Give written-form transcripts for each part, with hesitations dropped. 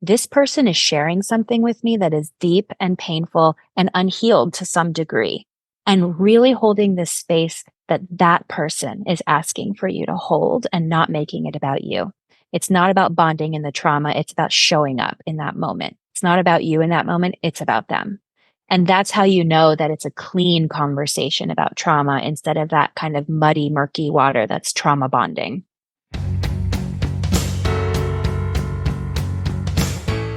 this person is sharing something with me that is deep and painful and unhealed to some degree. And really holding this space that that person is asking for you to hold and not making it about you. It's not about bonding in the trauma. It's about showing up in that moment. It's not about you in that moment. It's about them. And that's how you know that it's a clean conversation about trauma instead of that kind of muddy, murky water that's trauma bonding.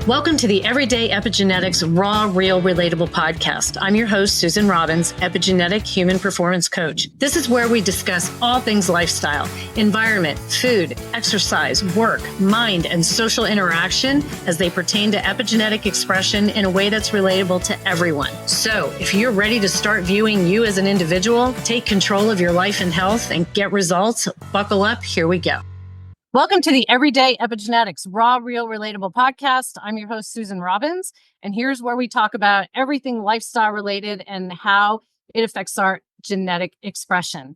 Welcome to the Everyday Epigenetics Raw, Real, Relatable podcast. I'm your host, Susan Robbins, epigenetic human performance coach. This is where we discuss all things lifestyle, environment, food, exercise, work, mind, and social interaction as they pertain to epigenetic expression in a way that's relatable to everyone. So if you're ready to start viewing you as an individual, take control of your life and health, and get results, buckle up, here we go. Welcome to the Everyday Epigenetics Raw, Real, Relatable podcast. I'm your host, Susan Robbins, and here's where we talk about everything lifestyle related and how it affects our genetic expression.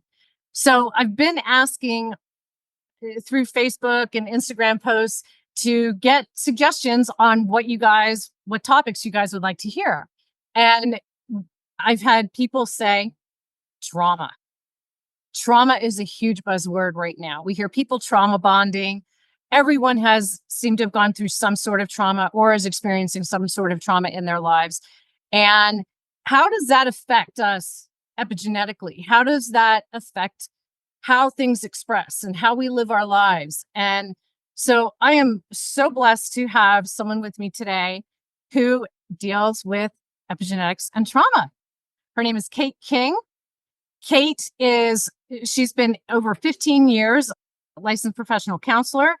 So I've been asking through Facebook and Instagram posts to get suggestions on what topics you guys would like to hear. And I've had people say trauma. Trauma is a huge buzzword right now. We hear people trauma bonding. Everyone seemed to have gone through some sort of trauma or is experiencing some sort of trauma in their lives. And how does that affect us epigenetically? How does that affect how things express and how we live our lives? And so I am so blessed to have someone with me today who deals with epigenetics and trauma. Her name is Kate King. She's been over 15 years a licensed professional counselor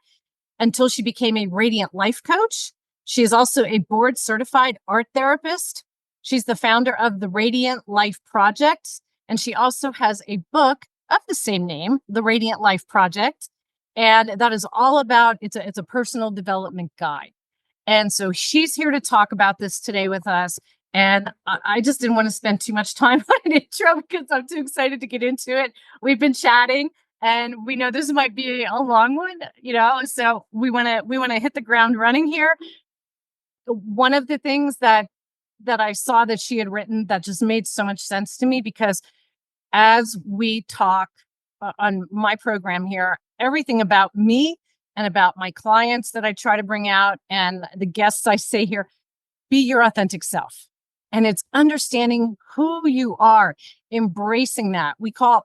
until she became a radiant life coach. She is also a board certified art therapist. She's the founder of the Radiant Life Project. And she also has a book of the same name, the Radiant Life Project. And that is all about, it's a personal development guide. And so she's here to talk about this today with us. And I just didn't want to spend too much time on an intro because I'm too excited to get into it. We've been chatting and we know this might be a long one, so we want to hit the ground running here. One of the things that I saw that she had written that just made so much sense to me, because as we talk on my program here, everything about me and about my clients that I try to bring out and the guests I say here, be your authentic self. And it's understanding who you are, embracing that.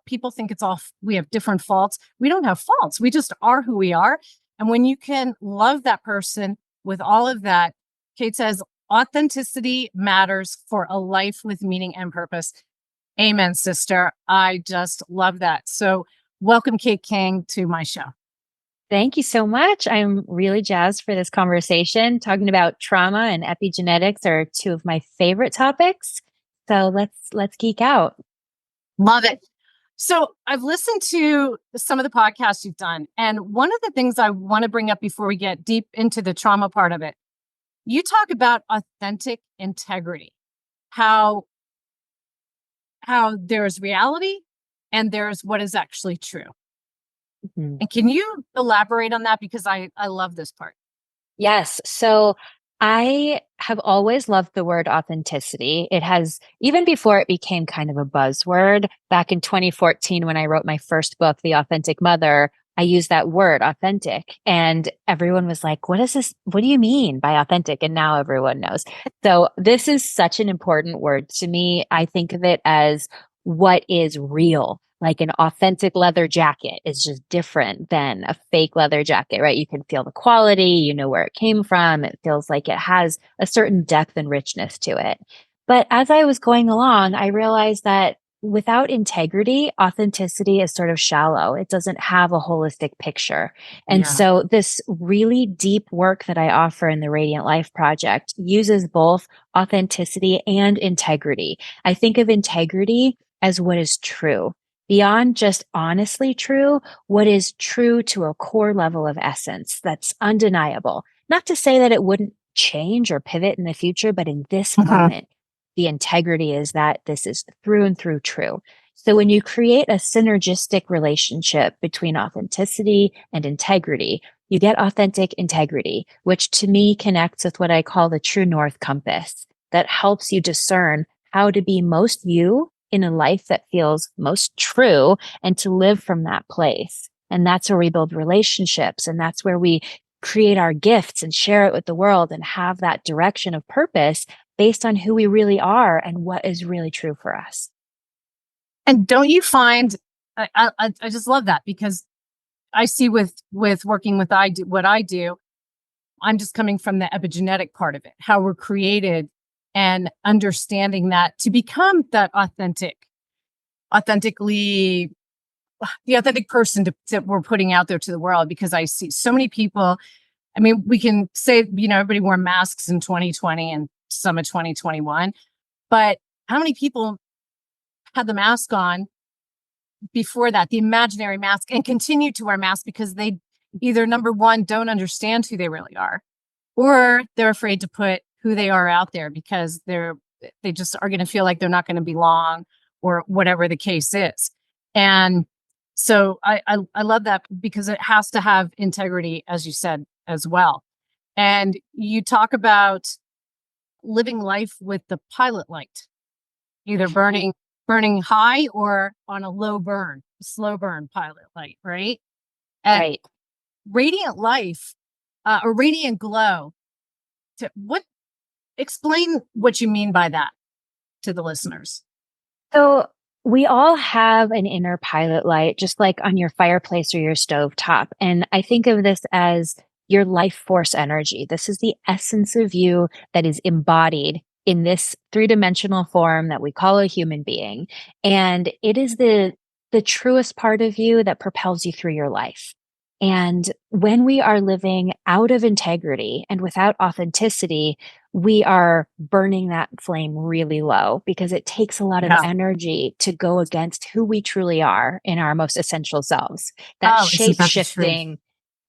People think we have different faults. We don't have faults. We just are who we are. And when you can love that person with all of that, Kate says, authenticity matters for a life with meaning and purpose. Amen, sister. I just love that. So welcome, Kate King, to my show. Thank you so much. I'm really jazzed for this conversation. Talking about trauma and epigenetics are two of my favorite topics. So let's geek out. Love it. So I've listened to some of the podcasts you've done. And one of the things I want to bring up before we get deep into the trauma part of it, you talk about authentic integrity, how there's reality and there's what is actually true. Mm-hmm. And can you elaborate on that? Because I love this part. Yes. So I have always loved the word authenticity. It has, even before it became kind of a buzzword, back in 2014, when I wrote my first book, The Authentic Mother, I used that word authentic and everyone was like, what is this? What do you mean by authentic? And now everyone knows. So this is such an important word to me. I think of it as what is real. Like an authentic leather jacket is just different than a fake leather jacket, right? You can feel the quality, you know where it came from. It feels like it has a certain depth and richness to it. But as I was going along, I realized that without integrity, authenticity is sort of shallow. It doesn't have a holistic picture. And so this really deep work that I offer in the Radiant Life Project uses both authenticity and integrity. I think of integrity as what is true. Beyond just honestly true, what is true to a core level of essence that's undeniable. Not to say that it wouldn't change or pivot in the future, but in this moment, the integrity is that this is through and through true. So when you create a synergistic relationship between authenticity and integrity, you get authentic integrity, which to me connects with what I call the true north compass that helps you discern how to be most you in a life that feels most true and to live from that place. And that's where we build relationships. And that's where we create our gifts and share it with the world and have that direction of purpose based on who we really are and what is really true for us. And don't you find, I just love that, because I see with working with what I do, I'm just coming from the epigenetic part of it, how we're created and understanding that to become that authentically, the authentic person that we're putting out there to the world. Because I see so many people, I mean, we can say, everybody wore masks in 2020 and some of 2021, but how many people had the mask on before that, the imaginary mask, and continue to wear masks because they either, number one, don't understand who they really are, or they're afraid to put who they are out there because they just are going to feel like they're not going to belong, or whatever the case is. And so I love that, because it has to have integrity, as you said, as well. And you talk about living life with the pilot light, either burning high or on a slow burn pilot light, right? And Right. radiant life, or radiant glow. Explain what you mean by that to the listeners. So we all have an inner pilot light, just like on your fireplace or your stove top. And I think of this as your life force energy. This is the essence of you that is embodied in this three-dimensional form that we call a human being. And it is the truest part of you that propels you through your life. And when we are living out of integrity and without authenticity, we are burning that flame really low because it takes a lot of Yeah. energy to go against who we truly are in our most essential selves. That Isn't shape that the truth? shifting.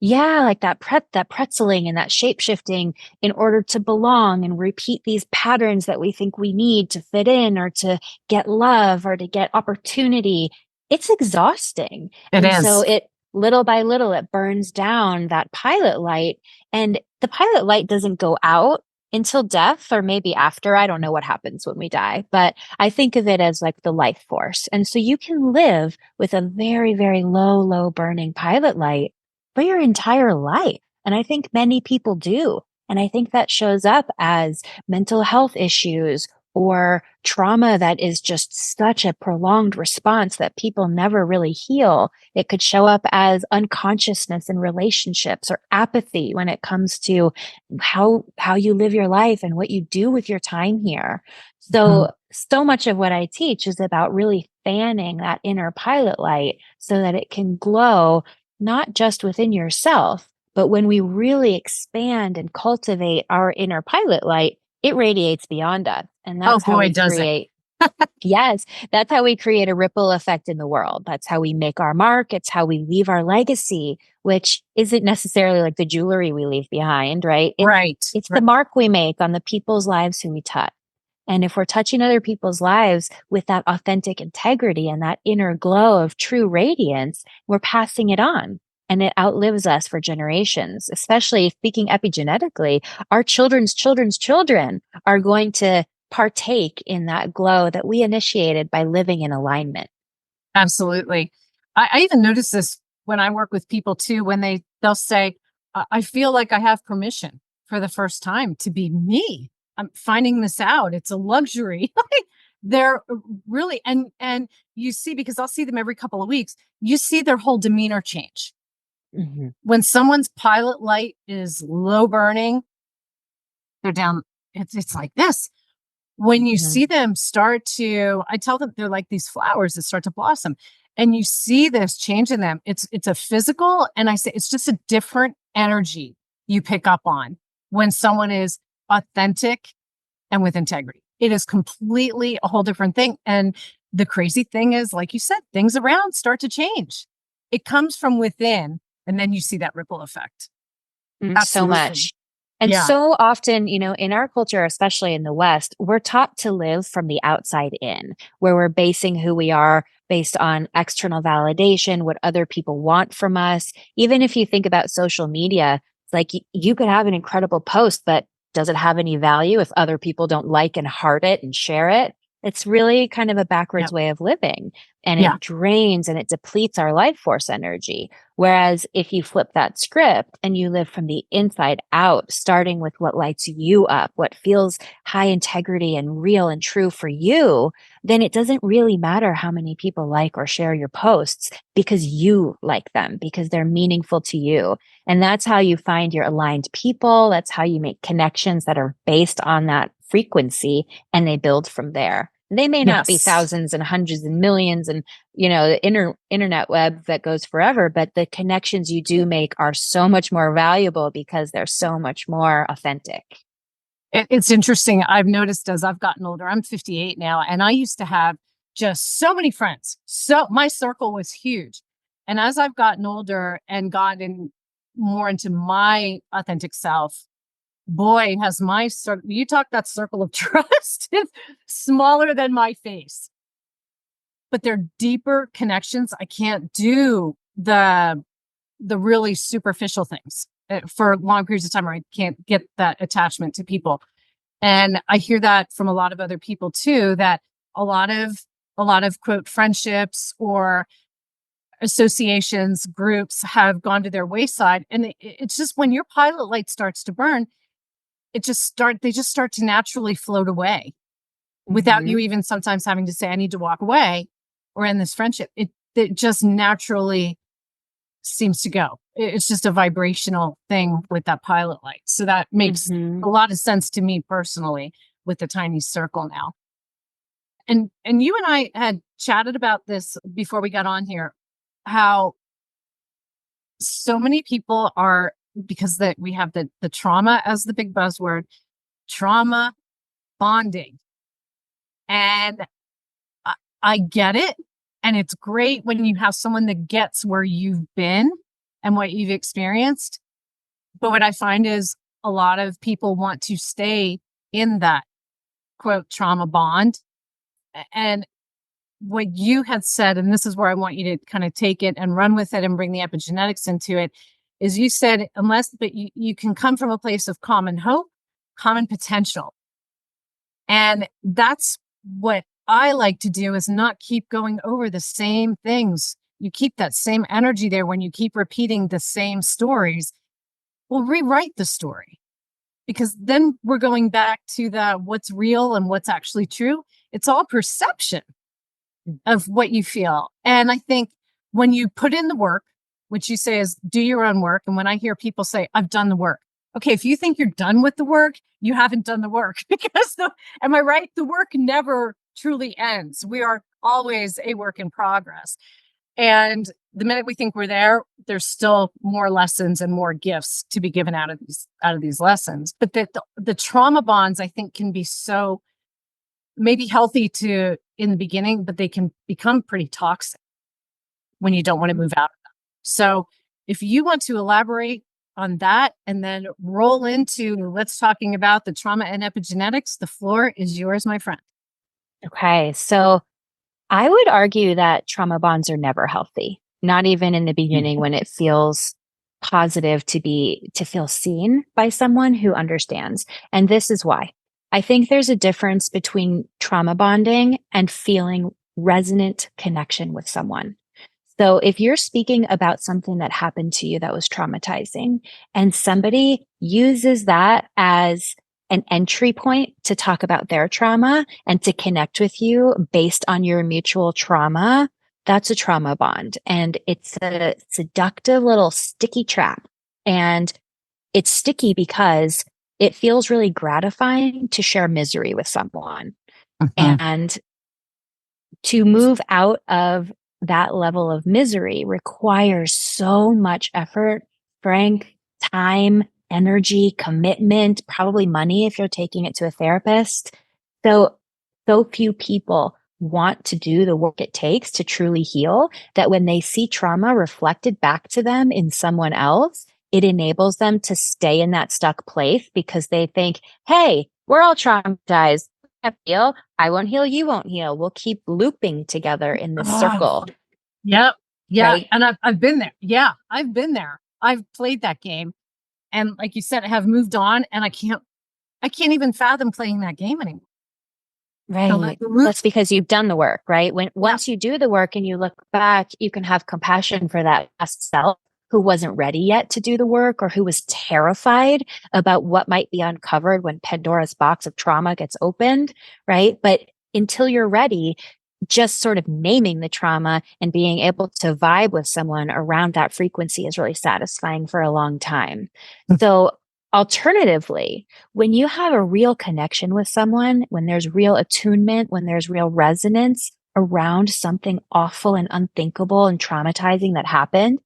Yeah, like that pretzeling and that shape shifting in order to belong and repeat these patterns that we think we need to fit in or to get love or to get opportunity. It's exhausting. It And so is. it little by little, it burns down that pilot light. And the pilot light doesn't go out until death, or maybe after. I don't know what happens when we die, but I think of it as like the life force. And so you can live with a very, very low burning pilot light for your entire life. And I think many people do. And I think that shows up as mental health issues or trauma that is just such a prolonged response that people never really heal. It could show up as unconsciousness in relationships or apathy when it comes to how you live your life and what you do with your time here. So much of what I teach is about really fanning that inner pilot light so that it can glow not just within yourself, but when we really expand and cultivate our inner pilot light, it radiates beyond us. And Oh that's how boy, we does it. create. Yes, that's how we create a ripple effect in the world. That's how we make our mark. It's how we leave our legacy, which isn't necessarily like the jewelry we leave behind, right? Right. It's the mark we make on the people's lives who we touch. And if we're touching other people's lives with that authentic integrity and that inner glow of true radiance, we're passing it on. And it outlives us for generations, especially speaking epigenetically, our children's children are going to partake in that glow that we initiated by living in alignment. Absolutely. I even notice this when I work with people too, when they'll say, I feel like I have permission for the first time to be me. I'm finding this out. It's a luxury. They're really, and you see, because I'll see them every couple of weeks, you see their whole demeanor change. Mm-hmm. When someone's pilot light is low burning, they're down. It's like this. When you Mm-hmm. see them start to, I tell them they're like these flowers that start to blossom, and you see this change in them. It's a physical, and I say it's just a different energy you pick up on when someone is authentic and with integrity. It is completely a whole different thing. And the crazy thing is, like you said, things around start to change. It comes from within, and then you see that ripple effect. So Absolutely. much. And Yeah. so often, in our culture, especially in the West, we're taught to live from the outside in, where we're basing who we are based on external validation, what other people want from us. Even if you think about social media, it's like you could have an incredible post, but does it have any value if other people don't like and heart it and share it? It's really kind of a Yeah. backwards way of living, and Yeah. it drains and it depletes our life force energy. Whereas if you flip that script and you live from the inside out, starting with what lights you up, what feels high integrity and real and true for you, then it doesn't really matter how many people like or share your posts because you like them, because they're meaningful to you. And that's how you find your aligned people. That's how you make connections that are based on that frequency, and they build from there. They may not be Yes. thousands and hundreds and millions and the internet web that goes forever, but the connections you do make are so much more valuable because they're so much more authentic. It's interesting. I've noticed as I've gotten older, I'm 58 now, and I used to have just so many friends. So my circle was huge. And as I've gotten older and gotten more into my authentic self, boy, has my circle, you talk that circle of trust, is smaller than my face, but they're deeper connections. I can't do the really superficial things for long periods of time, or I can't get that attachment to people. And I hear that from a lot of other people too, that a lot of quote friendships or associations, groups have gone to their wayside. And it's just when your pilot light starts to burn, they just start to naturally float away without you Mhm. even sometimes having to say, I need to walk away or end this friendship. It just naturally seems to go. It's just a vibrational thing with that pilot light. So that makes a Mhm. lot of sense to me personally with the tiny circle now. And you and I had chatted about this before we got on here, how so many people are, because that we have the trauma as the big buzzword, trauma bonding. And I, I get it. And it's great when you have someone that gets where you've been and what you've experienced. But what I find is a lot of people want to stay in that quote trauma bond. And what you had said, and this is where I want you to kind of take it and run with it and bring the epigenetics into it, is you said, but you can come from a place of common hope, common potential. And that's what I like to do, is not keep going over the same things. You keep that same energy there when you keep repeating the same stories. Well, rewrite the story, because then we're going back to the what's real and what's actually true. It's all perception of what you feel. And I think when you put in the work, which you say is do your own work. And when I hear people say, I've done the work. Okay, if you think you're done with the work, you haven't done the work because am I right? The work never truly ends. We are always a work in progress. And the minute we think we're there, there's still more lessons and more gifts to be given out of these lessons. But the trauma bonds, I think, can be so maybe healthy to in the beginning, but they can become pretty toxic when you don't want to move out of them. So if you want to elaborate on that and then roll into let's talking about the trauma and epigenetics, the floor is yours, my friend. Okay. So I would argue that trauma bonds are never healthy, not even in the beginning when it feels positive to feel seen by someone who understands. And this is why. I think there's a difference between trauma bonding and feeling resonant connection with someone. So if you're speaking about something that happened to you that was traumatizing and somebody uses that as an entry point to talk about their trauma and to connect with you based on your mutual trauma, that's a trauma bond. And it's a seductive little sticky trap. And it's sticky because it feels really gratifying to share misery with someone. Mhm. And to move out of that level of misery requires so much effort, strength, time, energy, commitment, probably money if you're taking it to a therapist. So few people want to do the work it takes to truly heal that when they see trauma reflected back to them in someone else, it enables them to stay in that stuck place because they think, hey, we're all traumatized. I heal. I won't heal. You won't heal. We'll keep looping together in this Oh, circle, yep. Yeah. right? And I've been there. Yeah. I've been there. I've played that game. And like you said, I have moved on and I can't even fathom playing that game anymore. Right. The loop. That's because you've done the work, right? When Yeah. once you do the work and you look back, you can have compassion for that past self who wasn't ready yet to do the work or who was terrified about what might be uncovered when Pandora's box of trauma gets opened, right? But until you're ready, just sort of naming the trauma and being able to vibe with someone around that frequency is really satisfying for a long time. So, alternatively, when you have a real connection with someone, when there's real attunement, when there's real resonance around something awful and unthinkable and traumatizing that happened,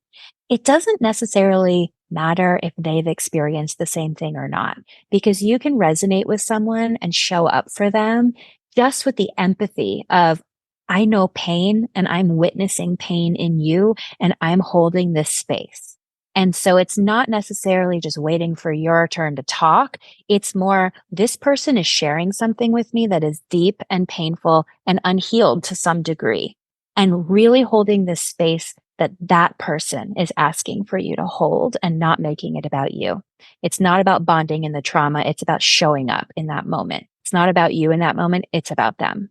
it doesn't necessarily matter if they've experienced the same thing or not, because you can resonate with someone and show up for them just with the empathy of, I know pain and I'm witnessing pain in you and I'm holding this space. And so it's not necessarily just waiting for your turn to talk. It's more, this person is sharing something with me that is deep and painful and unhealed to some degree, and really holding this space that that person is asking for you to hold and not making it about you. It's not about bonding in the trauma. It's about showing up in that moment. It's not about you in that moment. It's about them.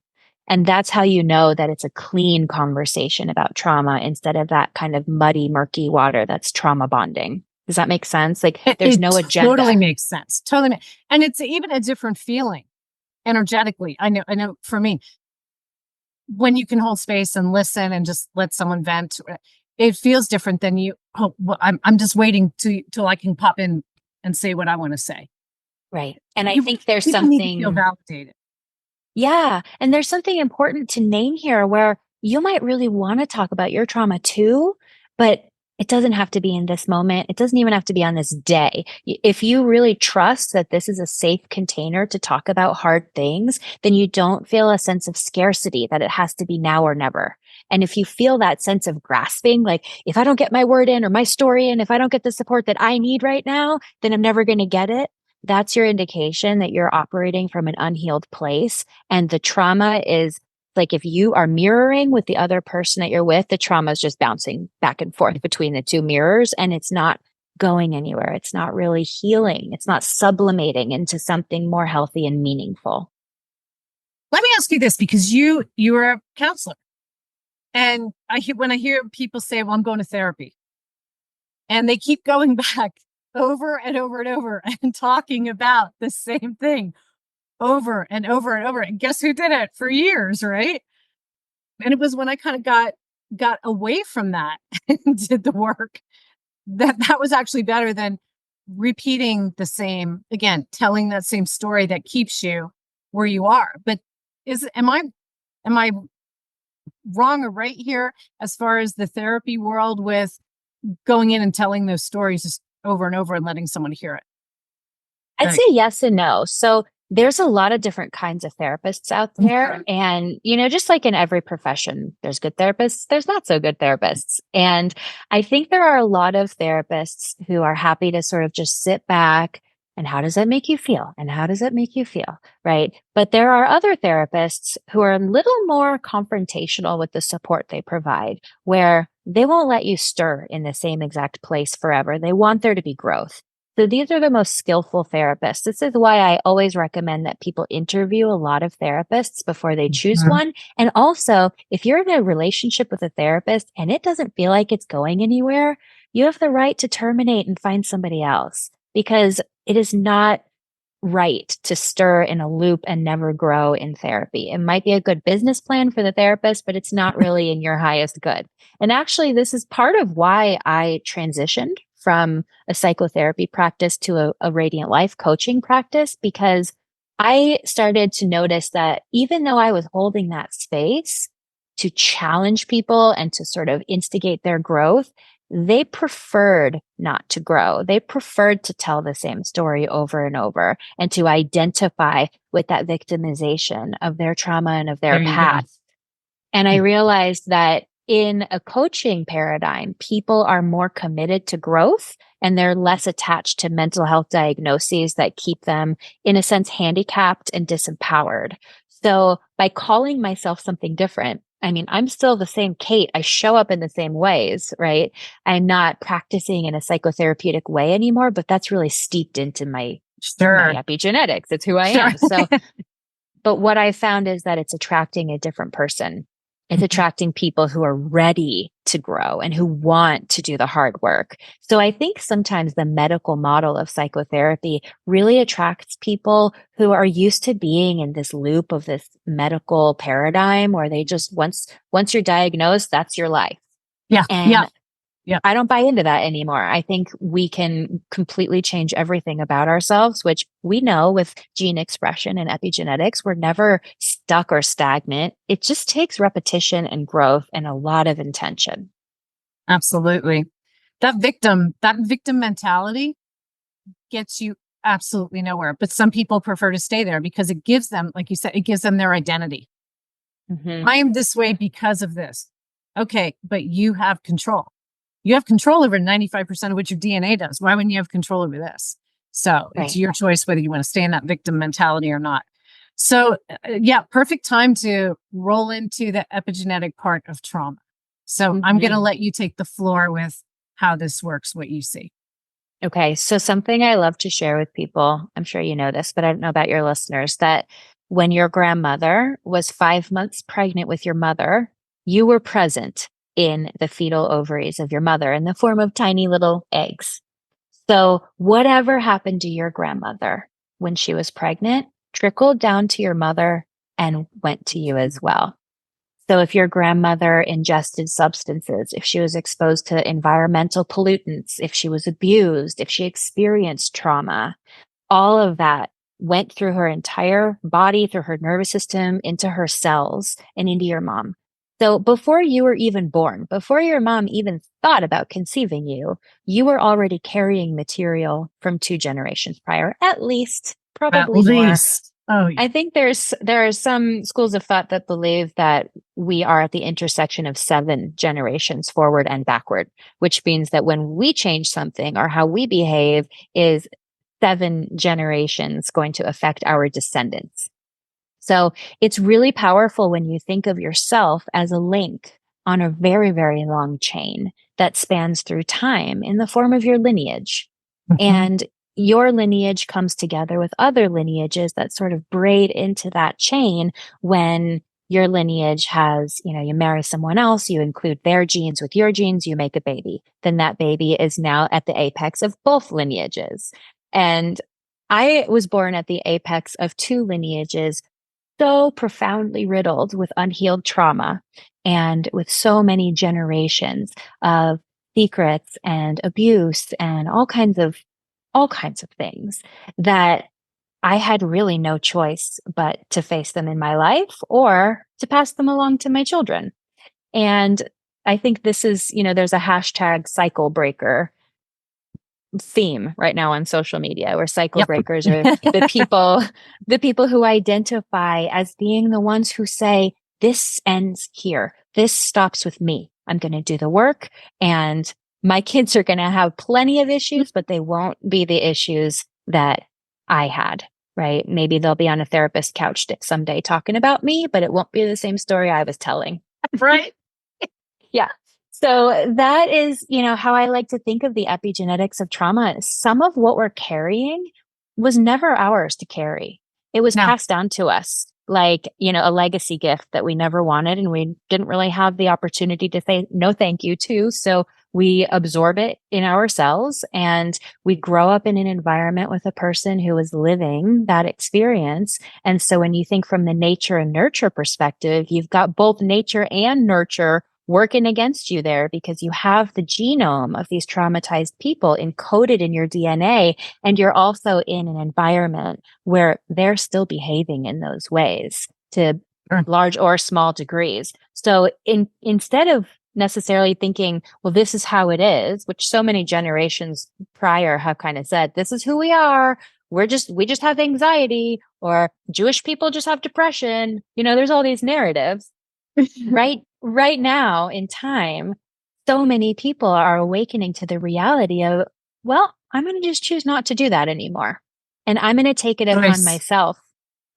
And that's how you know that it's a clean conversation about trauma instead of that kind of muddy, murky water that's trauma bonding. Does that make sense? Like there's It no totally agenda. makes sense. Totally. And it's even a different feeling energetically. I know for me, when you can hold space and listen and just let someone vent, it feels different than you. Oh, well, I'm just waiting till I can pop in and say what I want to say. Right. And I You think there's people need to feel something. validated. Yeah. And there's something important to name here where you might really want to talk about your trauma too, but it doesn't have to be in this moment. It doesn't even have to be on this day. If you really trust that this is a safe container to talk about hard things, then you don't feel a sense of scarcity that it has to be now or never. And if you feel that sense of grasping, like if I don't get my word in or my story in, if I don't get the support that I need right now, then I'm never going to get it. That's your indication that you're operating from an unhealed place. And the trauma is like if you are mirroring with the other person that you're with, the trauma is just bouncing back and forth between the two mirrors and it's not going anywhere. It's not really healing. It's not sublimating into something more healthy and meaningful. Let me ask you this, because you are a counselor, and when I hear people say, "Well, I'm going to therapy," and they keep going back over and over and over and talking about the same thing over and over and over. And guess who did it for years, right? And it was when I kind of got away from that and did the work that was actually better than repeating the same again, telling that same story that keeps you where you are. But is am I wrong or right here as far as the therapy world with going in and telling those stories just over and over and letting someone hear it? I'd say Like, yes and no. So there's a lot of different kinds of therapists out there. And, just like in every profession, there's good therapists, there's not so good therapists. And I think there are a lot of therapists who are happy to sort of just sit back and how does that make you feel? And how does that make you feel? Right. But there are other therapists who are a little more confrontational with the support they provide, where they won't let you stir in the same exact place forever. They want there to be growth. So these are the most skillful therapists. This is why I always recommend that people interview a lot of therapists before they choose mhm. one. And also, if you're in a relationship with a therapist and it doesn't feel like it's going anywhere, you have the right to terminate and find somebody else, because it is not right to stir in a loop and never grow in therapy. It might be a good business plan for the therapist, but it's not really in your highest good. And actually, this is part of why I transitioned from a psychotherapy practice to a radiant life coaching practice, because I started to notice that even though I was holding that space to challenge people and to sort of instigate their growth, they preferred not to grow. They preferred to tell the same story over and over and to identify with that victimization of their trauma and of their There you go. past. And I realized that in a coaching paradigm, people are more committed to growth and they're less attached to mental health diagnoses that keep them, in a sense, handicapped and disempowered. So by calling myself something different, I mean, I'm still the same Kate. I show up in the same ways, right? I'm not practicing in a psychotherapeutic way anymore, but that's really steeped into my Sure. epigenetics. It's who I Sure. am. So, but what I found is that it's attracting a different person. It's attracting people who are ready to grow and who want to do the hard work. So I think sometimes the medical model of psychotherapy really attracts people who are used to being in this loop of this medical paradigm where they just once you're diagnosed, that's your life. Yeah. Yeah. And Yeah. I don't buy into that anymore. I think we can completely change everything about ourselves, which we know with gene expression and epigenetics, we're never stuck or stagnant. It just takes repetition and growth and a lot of intention. Absolutely. That victim mentality gets you absolutely nowhere. But some people prefer to stay there because it gives them, like you said, it gives them their identity. Mm-hmm. I am this way because of this. Okay, but you have control. You have control over 95% of what your DNA does. Why wouldn't you have control over this? So it's Right. your choice whether you want to stay in that victim mentality or not. So, yeah, perfect time to roll into the epigenetic part of trauma. So I'm going to Mm-hmm. let you take the floor with how this works, what you see. Okay. So something I love to share with people, I'm sure you know this, but I don't know about your listeners, that when your grandmother was 5 months pregnant with your mother, you were present in the fetal ovaries of your mother in the form of tiny little eggs. So whatever happened to your grandmother when she was pregnant trickled down to your mother and went to you as well. So if your grandmother ingested substances, if she was exposed to environmental pollutants, if she was abused, if she experienced trauma, all of that went through her entire body, through her nervous system, into her cells, and into your mom. So before you were even born, before your mom even thought about conceiving you, you were already carrying material from 2 generations prior, at least, At probably more. least. Oh, yeah. I think there are some schools of thought that believe that we are at the intersection of 7 generations forward and backward, which means that when we change something or how we behave is 7 generations going to affect our descendants. So it's really powerful when you think of yourself as a link on a very, very long chain that spans through time in the form of your lineage. Mhm. And your lineage comes together with other lineages that sort of braid into that chain when your lineage has, you marry someone else, you include their genes with your genes, you make a baby. Then that baby is now at the apex of both lineages. And I was born at the apex of 2 lineages so profoundly riddled with unhealed trauma and with so many generations of secrets and abuse and all kinds of things that I had really no choice but to face them in my life or to pass them along to my children. And I think this is, there's a hashtag cycle breaker theme right now on social media where cycle Yep. breakers are the people who identify as being the ones who say this ends here, this stops with me, I'm going to do the work, and my kids are going to have plenty of issues but they won't be the issues that I had. Right, maybe they'll be on a therapist couch stick someday talking about me, but it won't be the same story I was telling. Right. Yeah. So that is, how I like to think of the epigenetics of trauma. Some of what we're carrying was never ours to carry. It was No. passed down to us like, a legacy gift that we never wanted and we didn't really have the opportunity to say no thank you to. So we absorb it in ourselves and we grow up in an environment with a person who is living that experience. And so when you think from the nature and nurture perspective, you've got both nature and nurture working against you there because you have the genome of these traumatized people encoded in your DNA, and you're also in an environment where they're still behaving in those ways to Sure. large or small degrees. So instead of necessarily thinking, well, this is how it is, which so many generations prior have kind of said, this is who we are. We just have anxiety, or Jewish people just have depression. There's all these narratives. Right now in time, so many people are awakening to the reality of well, I'm going to just choose not to do that anymore. And I'm going to take it upon Nice. myself.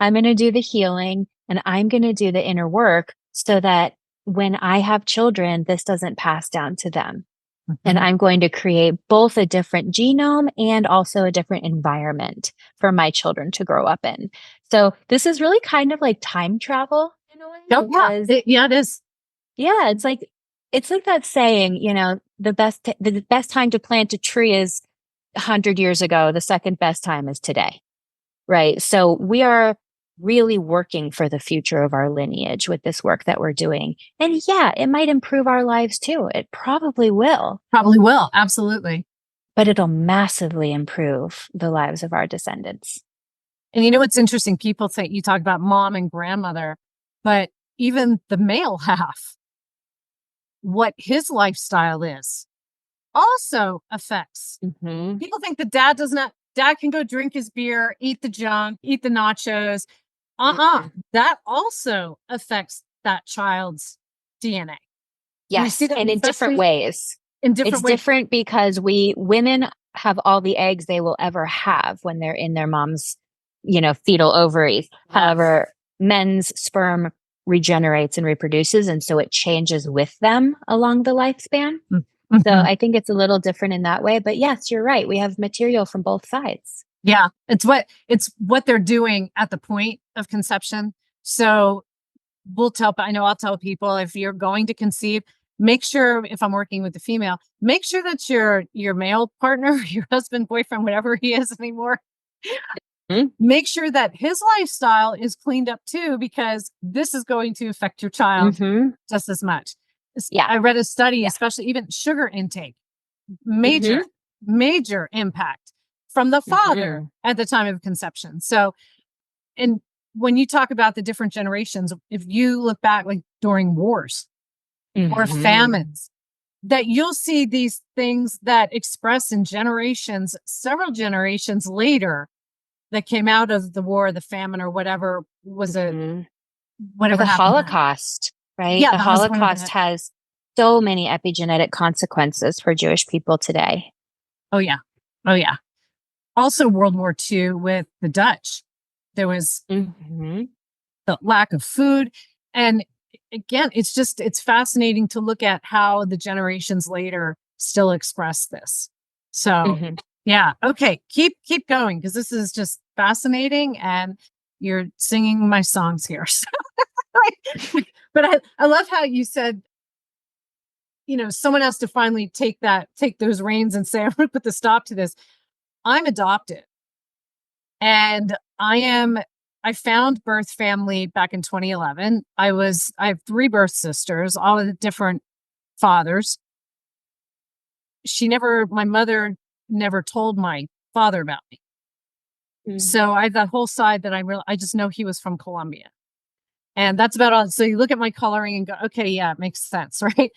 I'm going to do the healing and I'm going to do the inner work so that when I have children, this doesn't pass down to them. And Mhm. I'm going to create both a different genome and also a different environment for my children to grow up in. So this is really kind of like time travel in a way Oh, yeah. because Yeah, it is. yeah, it's like that saying, the best time to plant a tree is 100 years ago. The second best time is today, right? So we are really working for the future of our lineage with this work that we're doing. And yeah, it might improve our lives too. It probably will, Probably will. Absolutely. but it'll massively improve the lives of our descendants. And you know what's interesting? People say you talk about mom and grandmother, but even the male half, what his lifestyle is also affects. Hmm. People think that dad can go drink his beer, eat the junk, eat the nachos. That also affects that child's DNA. We see Yes, that and in different especially ways. in It's different ways. different because we women have all the eggs they will ever have when they're in their mom's, fetal ovaries. However, men's sperm regenerates and reproduces, and so it changes with them along the lifespan. So Mm-hmm. I think it's a little different in that way. But yes, you're right. We have material from both sides. Yeah, it's what they're doing at the point of conception. So I know I'll tell people if you're going to conceive, make sure if I'm working with the female, make sure that your male partner, your husband, boyfriend, whatever he is anymore, Mhm. make sure that his lifestyle is cleaned up too, because this is going to affect your child Mhm. just as much. Yeah. I read a study, Yeah. especially even sugar intake, major, Mhm. major impact from the father Mhm. at the time of conception. So, and when you talk about the different generations, if you look back like during wars or Mhm. famines, that you'll see these things that express in generations, several generations later, that came out of the war, the famine, or Mhm. Or whatever the happened then. Holocaust, right? Yeah, The that was one of Holocaust the. has so many epigenetic consequences for Jewish people today. Oh yeah, oh yeah. Also, World War II with the Dutch, there was Mhm. the lack of food, and again, it's fascinating to look at how the generations later still express this. So Mhm. yeah, okay, keep going because this is just fascinating, and you're singing my songs here. So, but I love how you said, someone has to finally take those reins and say, I'm going to put the stop to this. I'm adopted, and I found birth family back in 2011. I have three birth sisters, all of the different fathers. My mother never told my father about me. Mm. So I have that whole side that I just know he was from Colombia. And that's about all. So you look at my coloring and go, okay, yeah, it makes sense, right?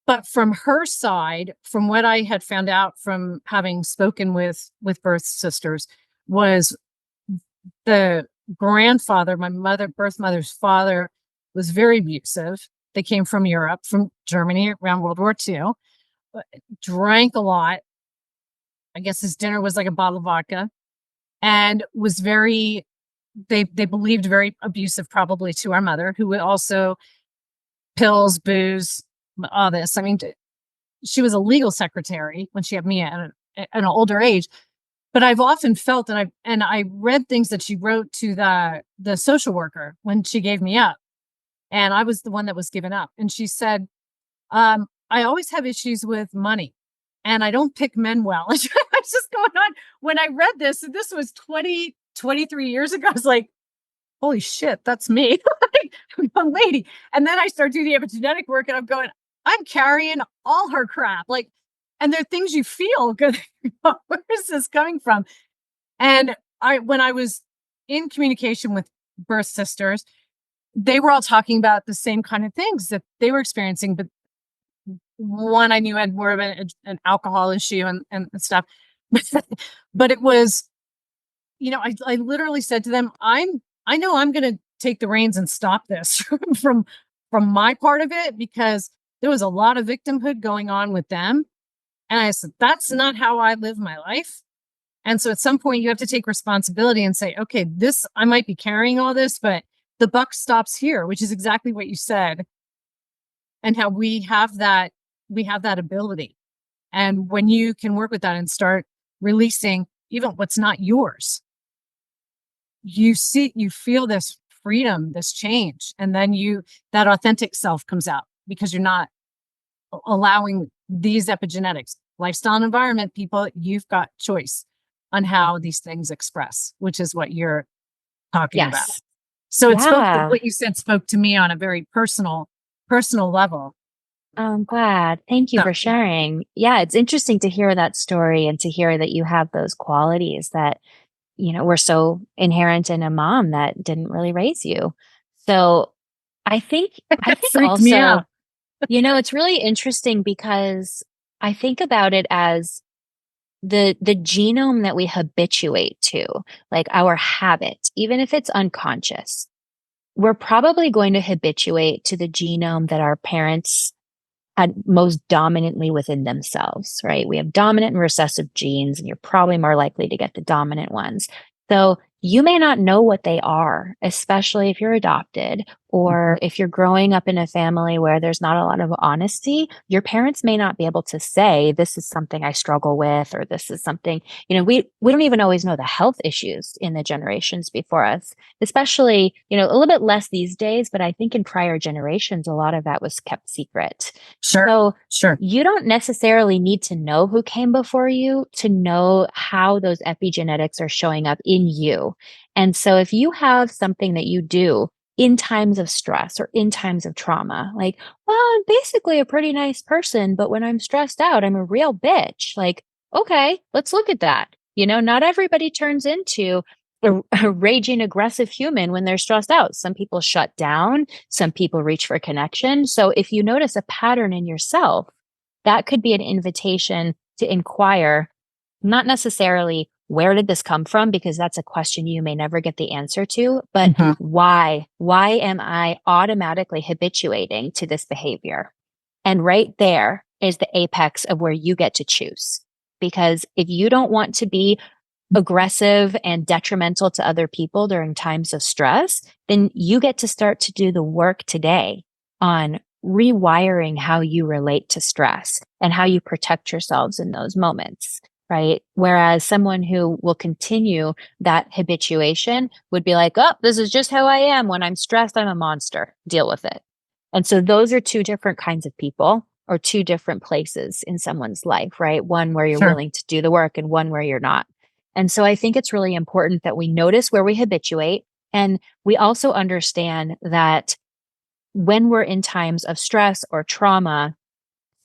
But from her side, from what I had found out from having spoken with birth sisters, was the grandfather, birth mother's father, was very abusive. They came from Europe, from Germany around World War II, drank a lot. I guess his dinner was like a bottle of vodka, and was they believed very abusive, probably to our mother, who would also pills, booze, all this. I mean, she was a legal secretary when she had me at an older age. But I've often felt, and I read things that she wrote to the social worker when she gave me up, and I was the one that was given up. And she said, "I always have issues with money, and I don't pick men well." I was just going on when I read this. And this was 23 years ago. I was like, "Holy shit, that's me, a lady." And then I started doing the epigenetic work, and I'm going, "I'm carrying all her crap." Like, and there are things you feel good. Where is this coming from? And when I was in communication with birth sisters, they were all talking about the same kind of things that they were experiencing. But one I knew had more of an alcohol issue and stuff. But it was, I literally said to them, I know I'm going to take the reins and stop this from my part of it, because there was a lot of victimhood going on with them. And I said, that's not how I live my life. And so at some point you have to take responsibility and say, okay, this, I might be carrying all this, but the buck stops here, which is exactly what you said. And how we have that ability. And when you can work with that and start releasing even what's not yours, you feel this freedom, this change. And then that authentic self comes out because you're not allowing these epigenetics, lifestyle and environment, people, you've got choice on how these things express, which is what you're talking about. Yes. So Yeah. what you said spoke to me on a very personal level. I'm glad. Thank you So for yeah. sharing. Yeah, it's interesting to hear that story and to hear that you have those qualities that, were so inherent in a mom that didn't really raise you. So I think I That think freaked me also, out. it's really interesting because I think about it as the genome that we habituate to, like our habit, even if it's unconscious, we're probably going to habituate to the genome that our parents had most dominantly within themselves, right? We have dominant and recessive genes, and you're probably more likely to get the dominant ones. So you may not know what they are, especially if you're adopted or if you're growing up in a family where there's not a lot of honesty. Your parents may not be able to say, this is something I struggle with, or this is something, we don't even always know the health issues in the generations before us, especially, a little bit less these days, but I think in prior generations, a lot of that was kept secret. Sure. So Sure. you don't necessarily need to know who came before you to know how those epigenetics are showing up in you. And so if you have something that you do in times of stress or in times of trauma, like, well, I'm basically a pretty nice person, but when I'm stressed out, I'm a real bitch. Like, okay, let's look at that. Not everybody turns into a raging aggressive human when they're stressed out. Some people shut down, some people reach for connection. So if you notice a pattern in yourself, that could be an invitation to inquire, not necessarily where did this come from, because that's a question you may never get the answer to, but why? Why am I automatically habituating to this behavior? And right there is the apex of where you get to choose. Because if you don't want to be aggressive and detrimental to other people during times of stress, then you get to start to do the work today on rewiring how you relate to stress and how you protect yourselves in those moments, right? Whereas someone who will continue that habituation would be like, oh, this is just how I am. When I'm stressed, I'm a monster. Deal with it. And so those are two different kinds of people or two different places in someone's life, right? One where you're willing to do the work and one where you're not. And so I think it's really important that we notice where we habituate. And we also understand that when we're in times of stress or trauma,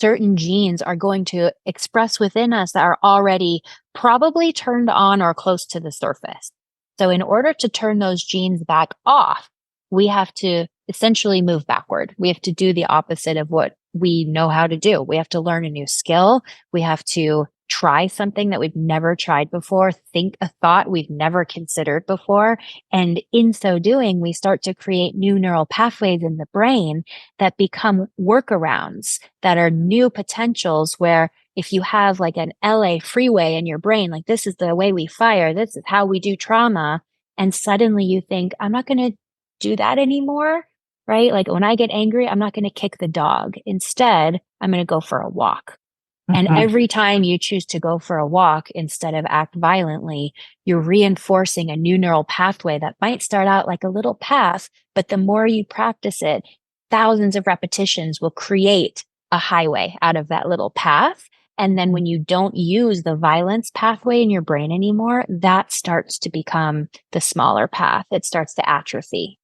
certain genes are going to express within us that are already probably turned on or close to the surface. So in order to turn those genes back off, we have to essentially move backward. We have to do the opposite of what we know how to do. We have to learn a new skill. We have to try something that we've never tried before, think a thought we've never considered before. And in so doing, we start to create new neural pathways in the brain that become workarounds that are new potentials where if you have like an LA freeway in your brain, like this is the way we fire, this is how we do trauma. And suddenly you think, I'm not going to do that anymore, right? Like when I get angry, I'm not going to kick the dog. Instead, I'm going to go for a walk. And every time you choose to go for a walk instead of act violently, you're reinforcing a new neural pathway that might start out like a little path, but the more you practice it, thousands of repetitions will create a highway out of that little path. And then when you don't use the violence pathway in your brain anymore, that starts to become the smaller path. It starts to atrophy.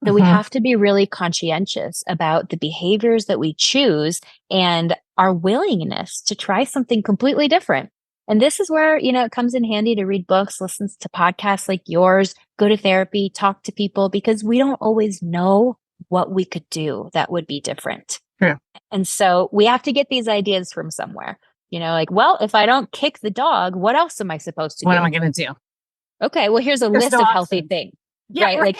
So we have to be really conscientious about the behaviors that we choose and our willingness to try something completely different. And this is where, it comes in handy to read books, listen to podcasts like yours, go to therapy, talk to people, because we don't always know what we could do that would be different. Yeah. And so we have to get these ideas from somewhere, like, well, if I don't kick the dog, what else am I supposed to do? What am I going to do? Okay, well, here's a There's list no of healthy options. things, Yeah, right? Like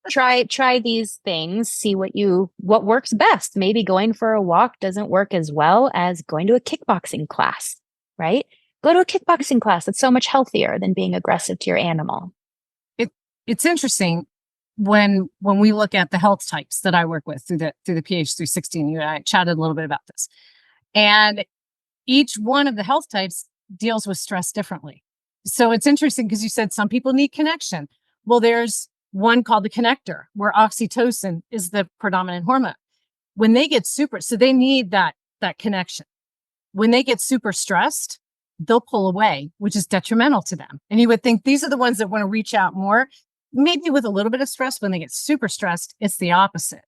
try these things, see what works best. Maybe going for a walk doesn't work as well as going to a kickboxing class, right? Go to a kickboxing class. It's so much healthier than being aggressive to your animal. It's interesting when we look at the health types that I work with through the PH 316. You and I chatted a little bit about this. And each one of the health types deals with stress differently. So it's interesting because you said some people need connection. Well, there's one called the connector, where oxytocin is the predominant hormone. When they get so they need that connection. When they get super stressed, they'll pull away, which is detrimental to them. And you would think these are the ones that want to reach out more, maybe with a little bit of stress. When they get super stressed, it's the opposite.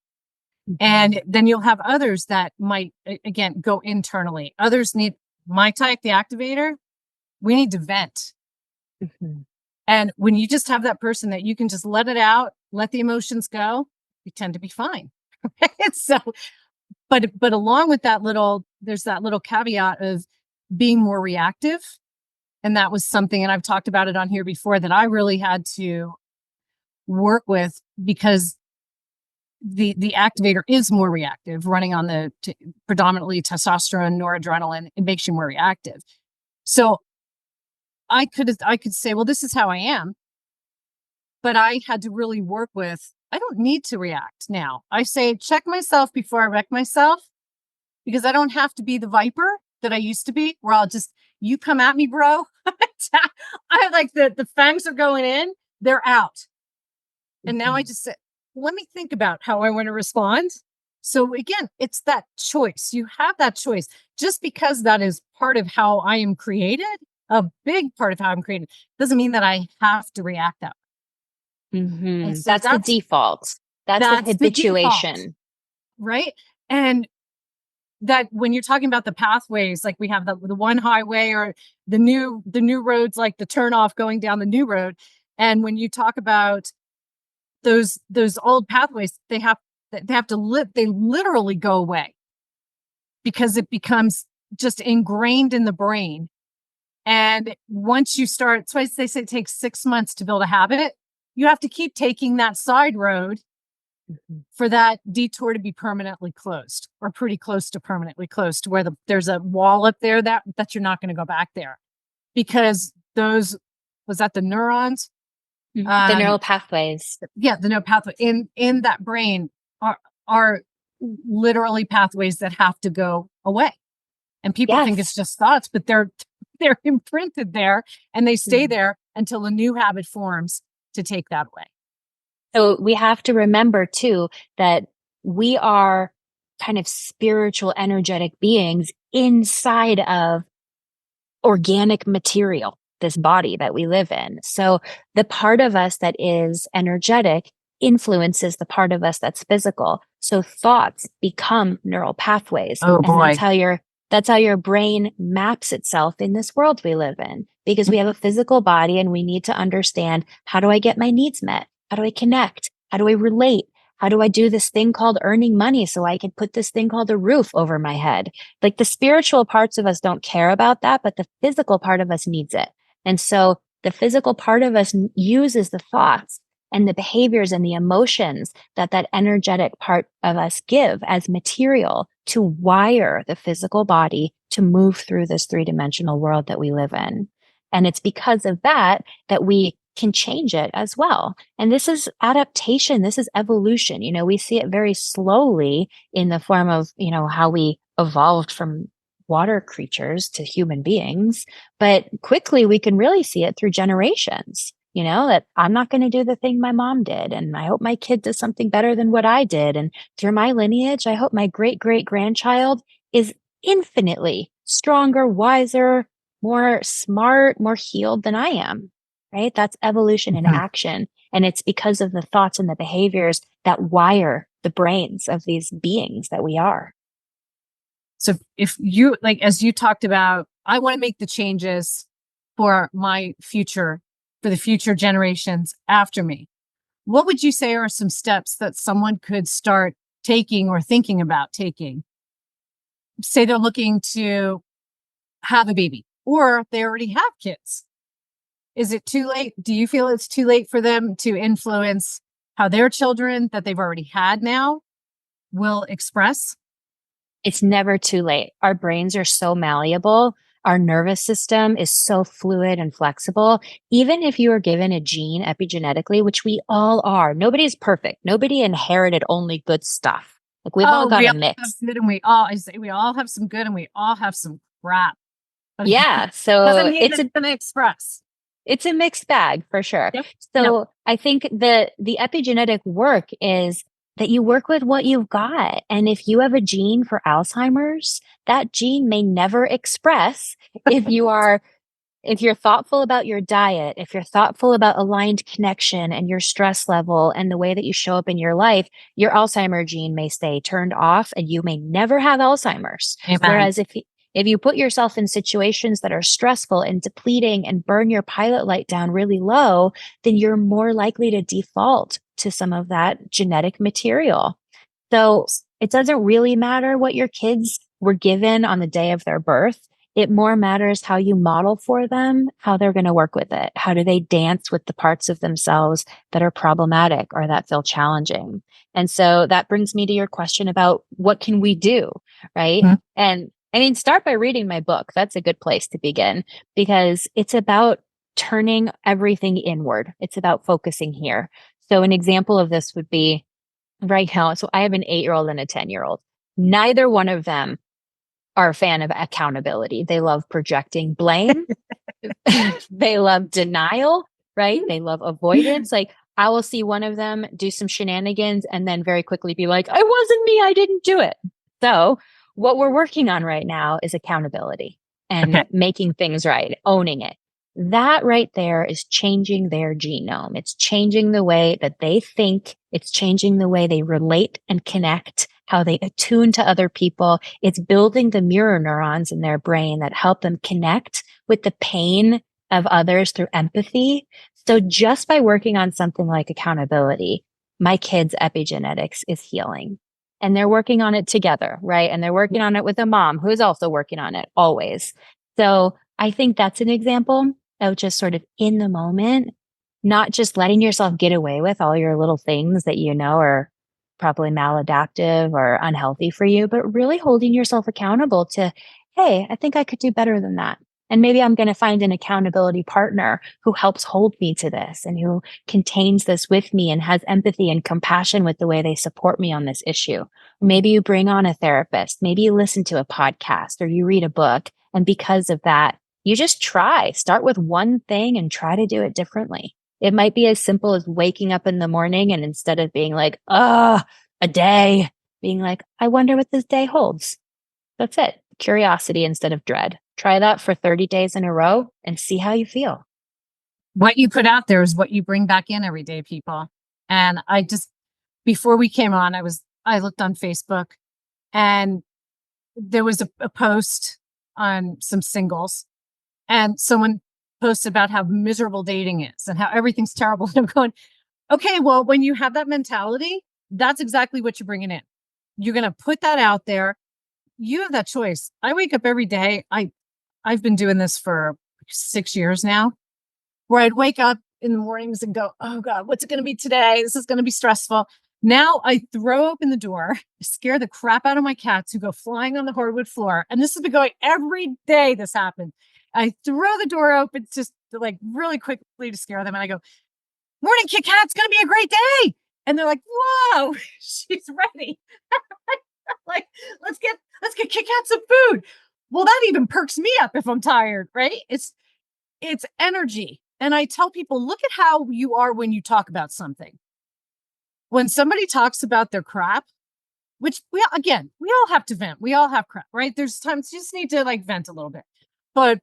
And then you'll have others that might, again, go internally. Others need my type, the activator. We need to vent. Mm-hmm. And when you just have that person that you can just let it out, let the emotions go, you tend to be fine. So, but along with that there's that little caveat of being more reactive. And that was something, and I've talked about it on here before, that I really had to work with, because the activator is more reactive, running on the predominantly testosterone, noradrenaline. It makes you more reactive. So I could say, well, this is how I am, but I had to really work with, I don't need to react now. I say, check myself before I wreck myself, because I don't have to be the viper that I used to be, where I'll just, you come at me, bro. I like the fangs are going in, they're out. And now I just said, let me think about how I want to respond. So again, it's that choice. You have that choice. Just because that is part of how I am created, a big part of how I'm created, doesn't mean that I have to react that way. Mm-hmm. So That's the default. That's the habituation. default, right? And that when you're talking about the pathways, like we have the one highway, or the new roads, like the turnoff going down the new road. And when you talk about those old pathways, they have to live, they literally go away, because it becomes just ingrained in the brain. And once you start, that's why they say it takes 6 months to build a habit. You have to keep taking that side road for that detour to be permanently closed, or pretty close to permanently closed, to where there's a wall up there that you're not going to go back there, because was that the neurons? The neural pathways. Yeah, the neural pathway in that brain are literally pathways that have to go away. And people think it's just thoughts, but they're imprinted there, and they stay there until a new habit forms to take that away. So we have to remember too that we are kind of spiritual, energetic beings inside of organic material, this body that we live in. So the part of us that is energetic influences the part of us that's physical. So thoughts become neural pathways. Oh, and boy. That's how your brain maps itself in this world we live in, because we have a physical body and we need to understand, how do I get my needs met? How do I connect? How do I relate? How do I do this thing called earning money so I can put this thing called a roof over my head? Like, the spiritual parts of us don't care about that, but the physical part of us needs it. And so the physical part of us uses the thoughts and the behaviors and the emotions that energetic part of us give as material to wire the physical body to move through this three-dimensional world that we live in. And it's because of that we can change it as well. And this is adaptation. This is evolution. We see it very slowly in the form of, how we evolved from water creatures to human beings. But quickly we can really see it through generations, that I'm not going to do the thing my mom did. And I hope my kid does something better than what I did. And through my lineage, I hope my great great grandchild is infinitely stronger, wiser, more smart, more healed than I am. Right? That's evolution in action. And it's because of the thoughts and the behaviors that wire the brains of these beings that we are. So if you, like, as you talked about, I want to make the changes for my future, for the future generations after me, what would you say are some steps that someone could start taking or thinking about taking? Say they're looking to have a baby, or they already have kids. Is it too late? Do you feel it's too late for them to influence how their children that they've already had now will express? It's never too late. Our brains are so malleable. Our nervous system is so fluid and flexible. Even if you are given a gene epigenetically, which we all are, nobody's perfect. Nobody inherited only good stuff. Like we've all Oh, got we a all have mix. good and I say we all have some good and we all have some crap. But Yeah. doesn't So mean that it's going to express. it's a mixed bag for sure. Yep. Yep. So I think the epigenetic work is that you work with what you've got. And if you have a gene for Alzheimer's, that gene may never express if you are if you're thoughtful about your diet, if you're thoughtful about aligned connection and your stress level and the way that you show up in your life, your Alzheimer gene may stay turned off and you may never have Alzheimer's. Amen. Whereas if you put yourself in situations that are stressful and depleting and burn your pilot light down really low, then you're more likely to default to some of that genetic material. So it doesn't really matter what your kids were given on the day of their birth. It more matters how you model for them, how they're going to work with it. How do they dance with the parts of themselves that are problematic or that feel challenging? And so that brings me to your question about what can we do, right? Mhm. And I mean, start by reading my book. That's a good place to begin because it's about turning everything inward. It's about focusing here. So an example of this would be right now. So I have an 8-year-old and a 10-year-old. Neither one of them are a fan of accountability. They love projecting blame. They love denial, right? They love avoidance. Like I will see one of them do some shenanigans and then very quickly be like, it wasn't me. I didn't do it. So what we're working on right now is accountability Okay. and making things right, owning it. That right there is changing their genome. It's changing the way that they think. It's changing the way they relate and connect, how they attune to other people. It's building the mirror neurons in their brain that help them connect with the pain of others through empathy. So just by working on something like accountability, my kids' epigenetics is healing. And they're working on it together, right? And they're working on it with a mom who's also working on it always. So I think that's an example of just sort of in the moment, not just letting yourself get away with all your little things that you know are probably maladaptive or unhealthy for you, but really holding yourself accountable to, hey, I think I could do better than that. And maybe I'm going to find an accountability partner who helps hold me to this and who contains this with me and has empathy and compassion with the way they support me on this issue. Maybe you bring on a therapist. Maybe you listen to a podcast or you read a book. And because of that, you just start with one thing and try to do it differently. It might be as simple as waking up in the morning and instead of being like, a day, being like, I wonder what this day holds. That's it. Curiosity instead of dread. Try that for 30 days in a row and see how you feel. What you put out there is what you bring back in every day, people. And before we came on, I looked on Facebook and there was a post on some singles and someone posted about how miserable dating is and how everything's terrible. And I'm going, okay, well, when you have that mentality, that's exactly what you're bringing in. You're going to put that out there. You have that choice. I wake up every day. I've been doing this for 6 years now, where I'd wake up in the mornings and go, oh God, what's it going to be today? This is going to be stressful. Now I throw open the door, scare the crap out of my cats who go flying on the hardwood floor. And this has been going every day. This happened. I throw the door open just like really quickly to scare them. And I go, morning, Kit Kat. It's going to be a great day. And they're like, whoa, she's ready. Like, let's get Kit Kat some food. Well, that even perks me up if I'm tired, right? It's energy. And I tell people, look at how you are when you talk about something. When somebody talks about their crap, which we all have to vent. We all have crap, right? There's times you just need to like vent a little bit. But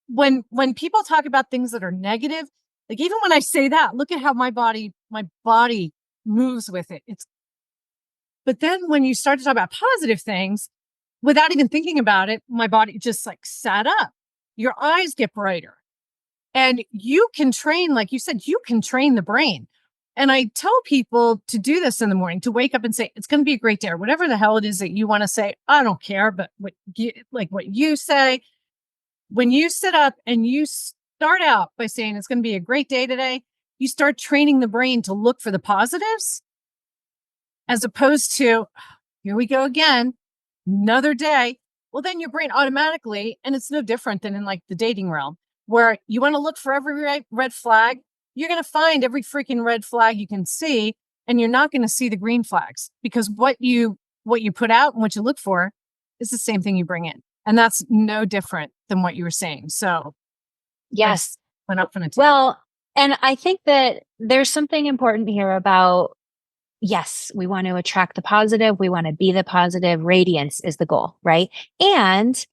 when people talk about things that are negative, like even when I say that, look at how my body moves with it. But then when you start to talk about positive things, without even thinking about it, my body just like sat up. Your eyes get brighter. And you can train, like you said, you can train the brain. And I tell people to do this in the morning, to wake up and say, it's going to be a great day, or whatever the hell it is that you want to say. I don't care. But what you say, when you sit up and you start out by saying it's going to be a great day today, you start training the brain to look for the positives as opposed to, here we go again, another day. Well, then your brain automatically, and it's no different than in like the dating realm, where you want to look for every red flag. You're going to find every freaking red flag you can see, and you're not going to see the green flags, because what you put out and what you look for is the same thing you bring in. And that's no different than what you were saying. So I Yes. just went up on a tangent. Well, and I think that there's something important here about, yes, we want to attract the positive. We want to be the positive. Radiance is the goal, right? And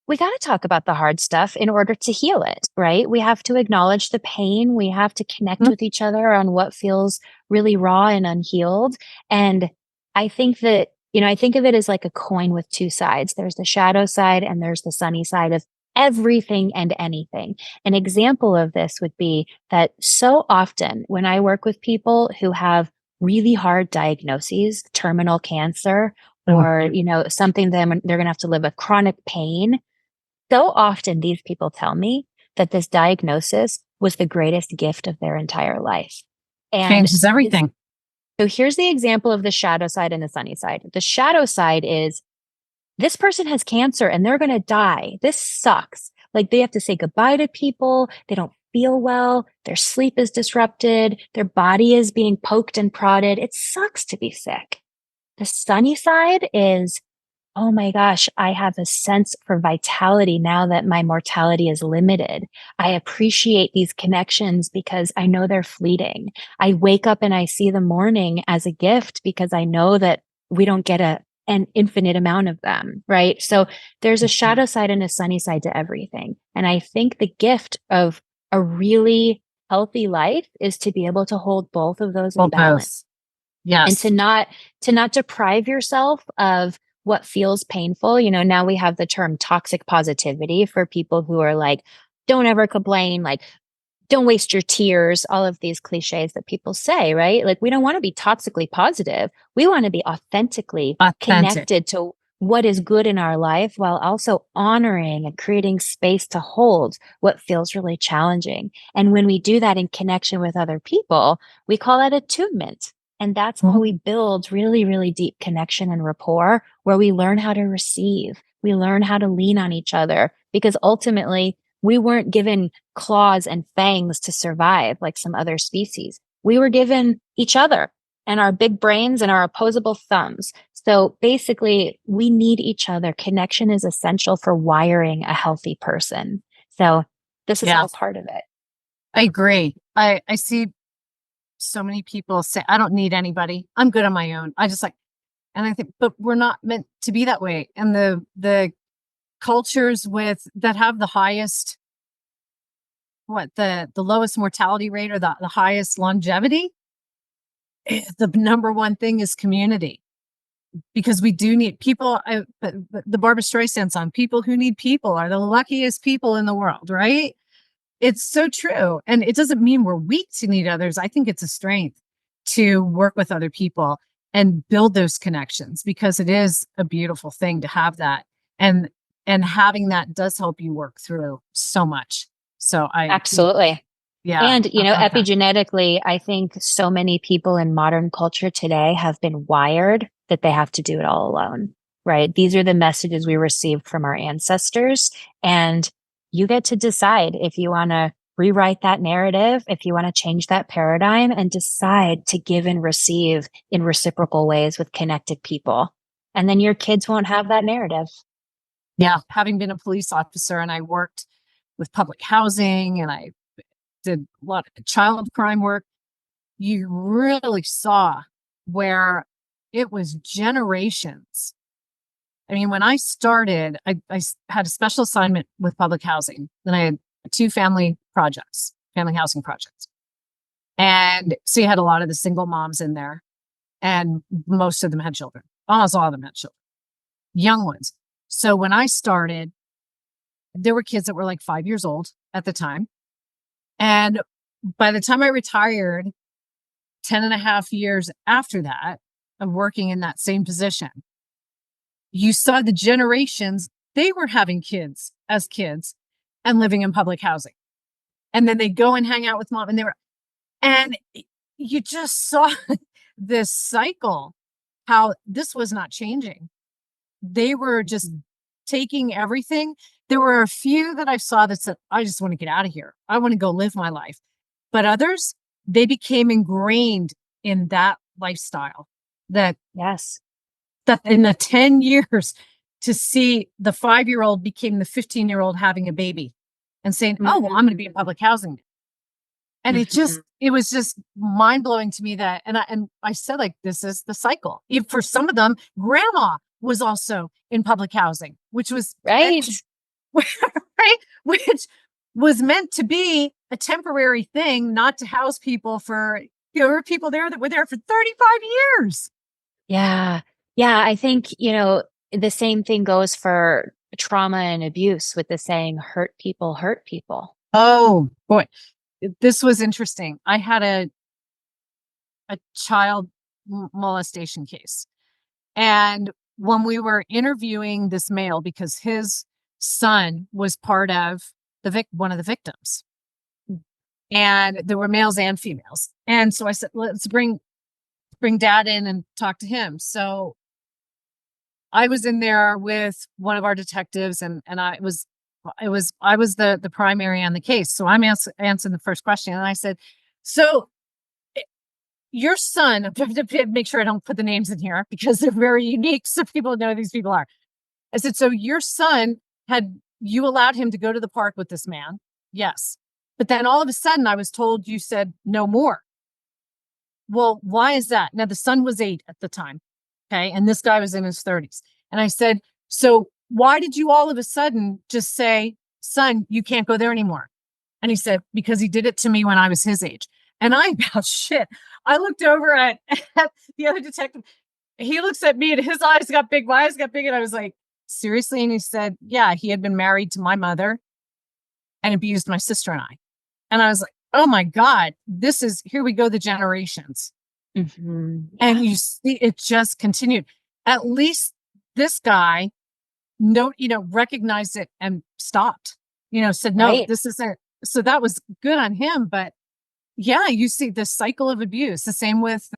we got to talk about the hard stuff in order to heal it, right? We have to acknowledge the pain. We have to connect with each other on what feels really raw and unhealed. And I think that, I think of it as like a coin with two sides. There's the shadow side and there's the sunny side of everything and anything. An example of this would be that so often when I work with people who have really hard diagnoses, terminal cancer, or, something that they're going to have to live with chronic pain, so often these people tell me that this diagnosis was the greatest gift of their entire life. And Changes everything. so here's the example of the shadow side and the sunny side. The shadow side is this person has cancer and they're going to die. This sucks. Like they have to say goodbye to people. They don't feel well. Their sleep is disrupted. Their body is being poked and prodded. It sucks to be sick. The sunny side is, oh my gosh, I have a sense for vitality now that my mortality is limited. I appreciate these connections because I know they're fleeting. I wake up and I see the morning as a gift because I know that we don't get an infinite amount of them, right? So there's a shadow side and a sunny side to everything. And I think the gift of a really healthy life is to be able to hold both of those in balance. Yes. And to not deprive yourself of what feels painful. Now we have the term toxic positivity for people who are like, don't ever complain, like, don't waste your tears, all of these cliches that people say, right? Like, we don't want to be toxically positive. We want to be authentically connected to what is good in our life while also honoring and creating space to hold what feels really challenging. And when we do that in connection with other people, we call that attunement. And that's how we build really, really deep connection and rapport, where we learn how to receive. We learn how to lean on each other, because ultimately we weren't given claws and fangs to survive like some other species. We were given each other and our big brains and our opposable thumbs. So basically, we need each other. Connection is essential for wiring a healthy person. So this is all part of it. I agree. I see so many people say, I don't need anybody. I'm good on my own. And I think, but we're not meant to be that way. And the cultures that have the highest, the lowest mortality rate or the highest longevity, the number one thing is community. Because we do need people. The Barbra Streisand song, people who need people are the luckiest people in the world, right? It's so true. And it doesn't mean we're weak to need others. I think it's a strength to work with other people and build those connections, because it is a beautiful thing to have that. And having that does help you work through so much. So Absolutely. Yeah. And, epigenetically, I think so many people in modern culture today have been wired that they have to do it all alone, right? These are the messages we received from our ancestors. And you get to decide if you want to rewrite that narrative, if you want to change that paradigm and decide to give and receive in reciprocal ways with connected people. And then your kids won't have that narrative. Yeah. Having been a police officer, and I worked with public housing, and I did a lot of child crime work, you really saw where it was generations. I mean, when I started, I had a special assignment with public housing. Then I had 2 family housing projects. And so you had a lot of the single moms in there, and most of them had children. Almost all of them had children, young ones. So when I started, there were kids that were like 5 years old at the time. And by the time I retired, 10 and a half years after that of working in that same position, you saw the generations, they were having kids as kids and living in public housing. And then they go and hang out with mom, and And you just saw this cycle, how this was not changing. They were just taking everything. There were a few that I saw that said, I just want to get out of here. I want to go live my life. But others, they became ingrained in that lifestyle that Yes. that in the 10 years to see the 5-year-old became the 15-year-old having a baby and saying, oh, well, I'm going to be in public housing. And Mhm. it was just mind blowing to me that, and I said, like, this is the cycle. If for some of them, grandma was also in public housing, which was meant Right. to, right, which was meant to be a temporary thing, not to house people for. There were people there that were there for 35 years. Yeah. Yeah. I think, the same thing goes for trauma and abuse with the saying, hurt people. Oh boy, this was interesting. I had a child molestation case. And when we were interviewing this male, because his son was part of one of the victims, and there were males and females. And so I said, let's bring dad in and talk to him. So I was in there with one of our detectives, and I was the primary on the case. So I'm answering the first question, and I said, so your son, I have to make sure I don't put the names in here because they're very unique, so people know who these people are. I said, so your son, had you allowed him to go to the park with this man? Yes. But then all of a sudden I was told you said no more. Well, why is that? Now the son was 8 at the time. Okay. And this guy was in his 30s. And I said, so why did you all of a sudden just say, son, you can't go there anymore? And he said, because he did it to me when I was his age. And I about shit. I looked over at the other detective. He looks at me and his eyes got big. My eyes got big. And I was like, seriously? And he said, yeah, he had been married to my mother and abused my sister and I. And I was like, oh my God, here we go, the generations. Mhm. And Yeah. you see, it just continued. At least this guy, recognized it and stopped, said, no, Right. this isn't. So that was good on him. But yeah, you see the cycle of abuse, the same with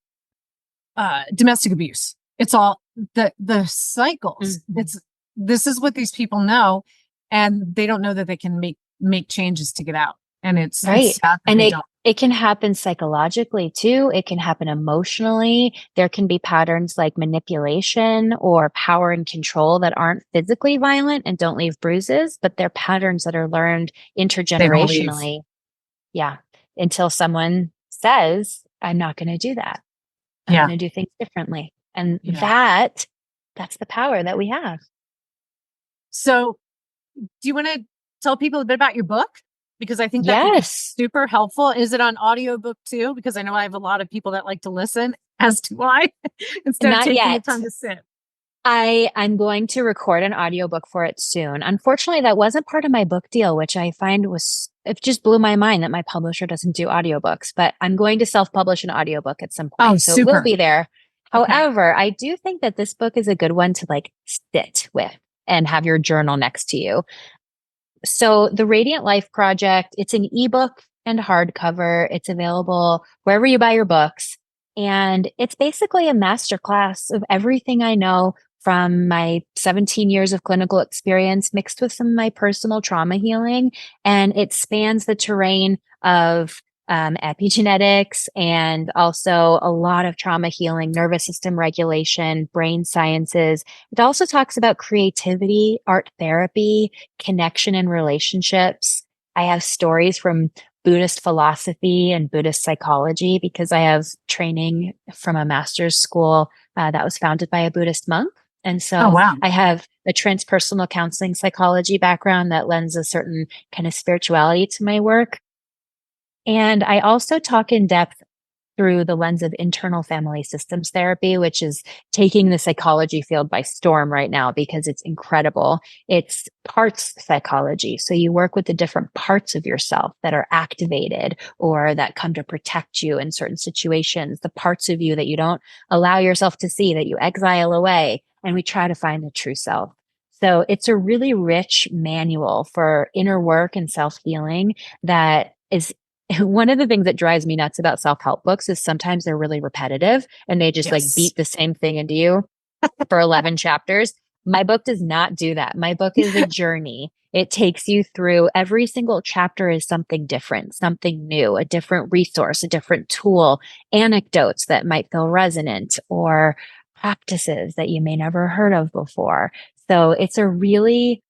domestic abuse. It's all the cycles. Mhm. This is what these people know, and they don't know that they can make changes to get out. And it's Right. sad that And they it don't. it can happen psychologically too. It can happen emotionally. There can be patterns like manipulation or power and control that aren't physically violent and don't leave bruises, but they're patterns that are learned They don't leave. intergenerationally. Yeah. Until someone says, I'm not going to do that. I'm Yeah, going to do things differently. And yeah. that's the power that we have. So, do you want to tell people a bit about your book? Because I think that could be Yes. super helpful. Is it on audiobook too? Because I know I have a lot of people that like to listen, as do I, instead of Not taking the yet. time to sit. I'm going to record an audiobook for it soon. Unfortunately, that wasn't part of my book deal, which I find it just blew my mind that my publisher doesn't do audiobooks, but I'm going to self-publish an audiobook at some Oh, point. So it will super. be there. Okay. However, I do think that this book is a good one to like sit with and have your journal next to you. So the Radiant Life Project, it's an ebook and hardcover. It's available wherever you buy your books. And it's basically a masterclass of everything I know from my 17 years of clinical experience mixed with some of my personal trauma healing. And it spans the terrain of epigenetics and also a lot of trauma healing, nervous system regulation, brain sciences. It also talks about creativity, art therapy, connection and relationships. I have stories from Buddhist philosophy and Buddhist psychology because I have training from a master's school that was founded by a Buddhist monk. And Oh, so wow. I have a transpersonal counseling psychology background that lends a certain kind of spirituality to my work. And I also talk in depth through the lens of internal family systems therapy, which is taking the psychology field by storm right now because it's incredible. It's parts psychology. So you work with the different parts of yourself that are activated or that come to protect you in certain situations, the parts of you that you don't allow yourself to see, that you exile away. And we try to find the true self. So it's a really rich manual for inner work and self healing that is one of the things that drives me nuts about self-help books is sometimes they're really repetitive and they just like Yes. beat the same thing into you for 11 chapters. My book does not do that. My book is a journey. It takes you through every single chapter is something different, something new, a different resource, a different tool, anecdotes that might feel resonant, or practices that you may never heard of before. So it's a really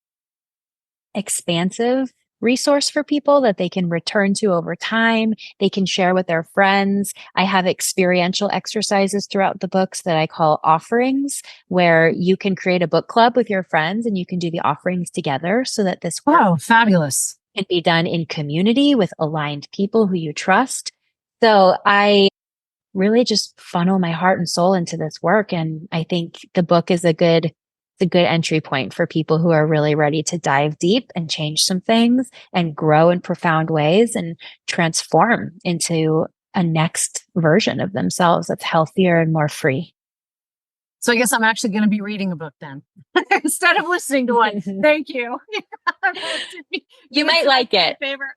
expansive resource for people that they can return to over time. They can share with their friends. I have experiential exercises throughout the books that I call offerings, where you can create a book club with your friends and you can do the offerings together so that this work Oh, fabulous. can be done in community with aligned people who you trust. So I really just funnel my heart and soul into this work. And I think the book is a good entry point for people who are really ready to dive deep and change some things and grow in profound ways and transform into a next version of themselves that's healthier and more free. So I guess I'm actually going to be reading a book then instead of listening to one. Thank you. You might like it. Favor.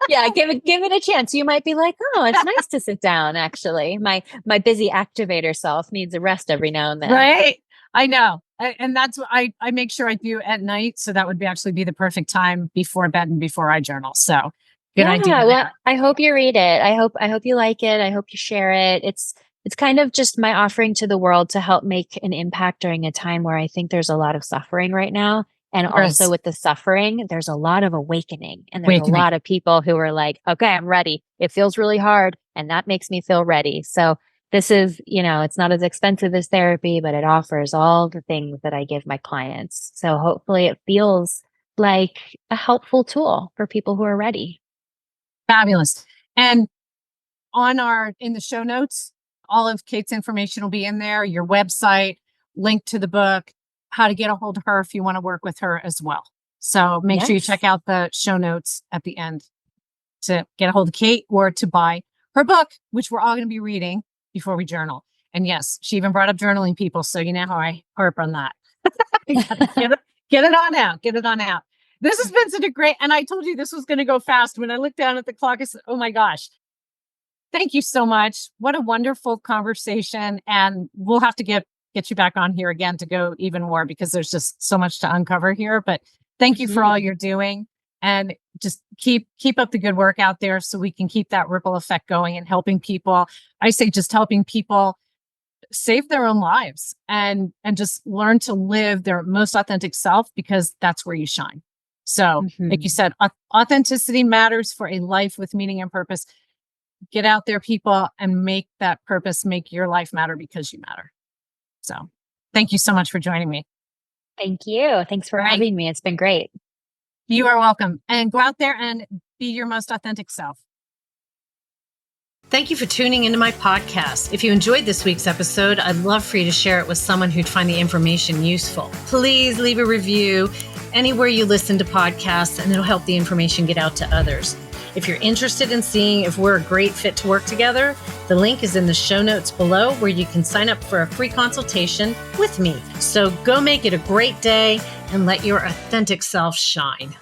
Yeah, give it a chance. You might be like, oh, it's nice to sit down. Actually, my busy activator self needs a rest every now and then. Right. I know. And that's what I make sure I do at night. So that would actually be the perfect time before bed and before I journal. So good idea. Well, there. I hope you read it. I hope you like it. I hope you share it. It's kind of just my offering to the world to help make an impact during a time where I think there's a lot of suffering right now. And also with the suffering, there's a lot of awakening. And there's a lot of people who are like, okay, I'm ready. It feels really hard. And that makes me feel ready. So this is, it's not as expensive as therapy, but it offers all the things that I give my clients. So hopefully it feels like a helpful tool for people who are ready. Fabulous. And in the show notes, all of Kate's information will be in there, your website, link to the book, how to get a hold of her if you want to work with her as well. So make sure you check out the show notes at the end to get a hold of Kate or to buy her book, which we're all going to be reading before we journal. And yes, she even brought up journaling, people. So you know how I harp on that. Get it on out. Get it on out. This has been such a great, and I told you this was going to go fast. When I looked down at the clock, I said, oh my gosh, thank you so much. What a wonderful conversation. And we'll have to get you back on here again to go even more because there's just so much to uncover here. But thank you for all you're doing, and just keep up the good work out there so we can keep that ripple effect going and helping people. I say just helping people save their own lives and just learn to live their most authentic self, because that's where you shine. So like you said, authenticity matters for a life with meaning and purpose. Get out there, people, and make that purpose, make your life matter because you matter. So thank you so much for joining me. Thank you. Thanks for having me. It's been great. You are welcome. And go out there and be your most authentic self. Thank you for tuning into my podcast. If you enjoyed this week's episode, I'd love for you to share it with someone who'd find the information useful. Please leave a review anywhere you listen to podcasts, and it'll help the information get out to others. If you're interested in seeing if we're a great fit to work together, the link is in the show notes below, where you can sign up for a free consultation with me. So go make it a great day and let your authentic self shine.